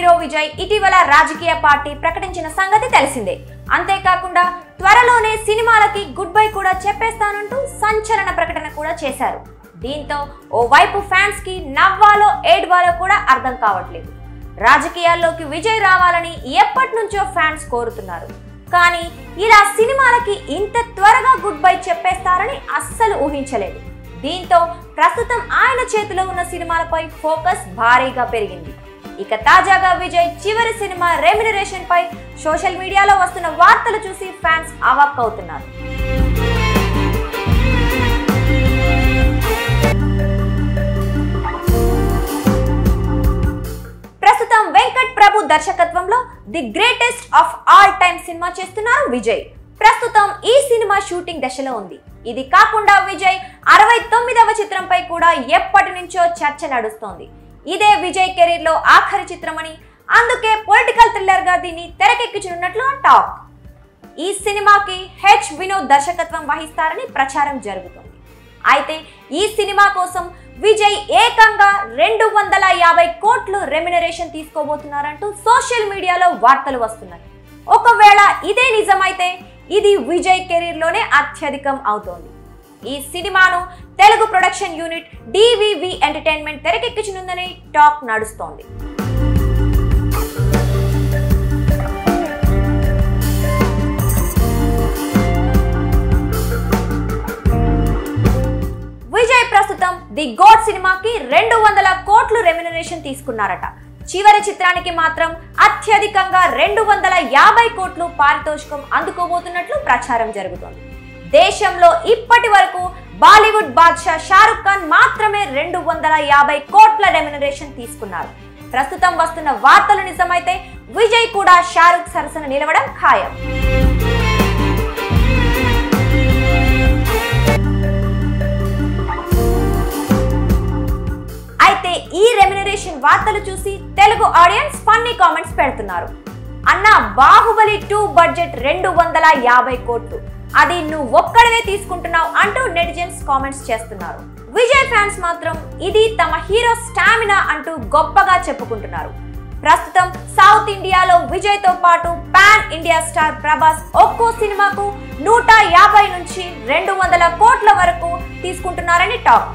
Hero Vijay ఇటీవల రాజకీయ party ప్రకటించిన సంగతి తెలిసిందే. అంతేకాకుండా త్వరలోనే సినిమాలకి గుడ్ బై కూడా చెప్పేస్తానంటూ సంచలన ప్రకటన కూడా చేశారు. దీంతో ఓ వైపు ఫ్యాన్స్ కి నవ్వాలో ఏడ్వాలో కూడా అర్థం కావట్లేదు. రాజకీయాల్లోకి విజయ్ రావాలని ఎప్పటి నుంచో ఫ్యాన్స్ కోరుతున్నారు. కానీ ఇలా సినిమాలకి ఇంత త్వరగా గుడ్ బై చెప్పేస్తారని అస్సలు ఊహించలేదు. దీంతో ప్రస్తుతం ఆయన చేతిలో ఉన్న సినిమాలపై ఫోకస్ భారీగా పెరిగింది. ఇక తాజాగా విజయ్ చివరి సినిమా రెమ్యునరేషన్ పై సోషల్ మీడియాలో వస్తున్న వార్తలు చూసి ఫ్యాన్స్ అవాక్కవుతున్నారు. ప్రస్తుతం వెంకట్ ప్రభు దర్శకత్వంలో the greatest of all time cinema చేస్తున్నారు విజయ్. ప్రస్తుతం ఈ సినిమా షూటింగ్ దశలో ఉంది. ఇది కాకుండా విజయ్ 69వ చిత్రంపై కూడా ఎప్పటి నుంచో చర్చ నడుస్తోంది. ఇదే విజయ్ కెరీర్ లో ఆఖరి చిత్రమని, అందుకే పొలిటికల్ థ్రిల్లర్ గా దీన్ని తెరకెక్కించనున్నట్లు టాక్. ఈ సినిమాకి హెచ్ వినోద్ దర్శకత్వం వహిస్తారని ప్రచారం జరుగుతుంది. అయితే ఈ సినిమా కోసం విజయ్ ఏకంగా 250 కోట్లు రెమ్యునరేషన్ తీసుకోబోతున్నారంటూ సోషల్ మీడియాలో వార్తలు వస్తున్నాయి. ఒకవేళ ఇదే నిజమైతే ఇది విజయ్ కెరీర్ లోనే అత్యధికం అవుతోంది. ఈ సినిమాను తెలుగు ప్రొడక్షన్ యూనిట్ డివివి ఎంటర్టైన్మెంట్ తెరకెక్కించనుందని టాక్ నడుస్తోంది. విజయ్ ప్రస్తుతం ది గోడ్ సినిమాకి 200 కోట్లు రెమ్యునరేషన్ తీసుకున్నారట. చివరి చిత్రానికి మాత్రం అత్యధికంగా 250 కోట్లు పారితోషికం అందుకోబోతున్నట్లు ప్రచారం జరుగుతోంది. దేశంలో ఇప్పటి వరకు బాలీవుడ్ బాద్షా షారుఖ్ ఖాన్ మాత్రమే 250 కోట్ల రెమ్యునరేషన్ తీసుకున్నారు. ప్రస్తుతం వస్తున్న వార్తలు నిజమైతే విజయ్ కూడా షారుఖ్ సరసన నిలవడం ఖాయం. అయితే ఈ రెమ్యునరేషన్ వార్తలు చూసి తెలుగు ఆడియన్స్ ఫన్నీ కామెంట్స్ పెడుతున్నారు. అన్న బాహుబలి 2 బడ్జెట్ 250 కోట్లు, అది నువ్వు ఒక్కడనే తీసుకుంటున్నావు అంటూ నెటిజన్స్ కామెంట్స్ చేస్తున్నారు. విజయ్ ఫ్యాన్స్ మాత్రం ఇది తమ హీరో స్టామినా అంటూ గొప్పగా చెప్పుకుంటున్నారు. ప్రస్తుతం సౌత్ ఇండియాలో విజయ్ తో పాటు పాన్ ఇండియా స్టార్ ప్రభాస్ ఒక్కో సినిమాకు 150 నుంచి 200 కోట్ల వరకు తీసుకుంటున్నారని టాక్.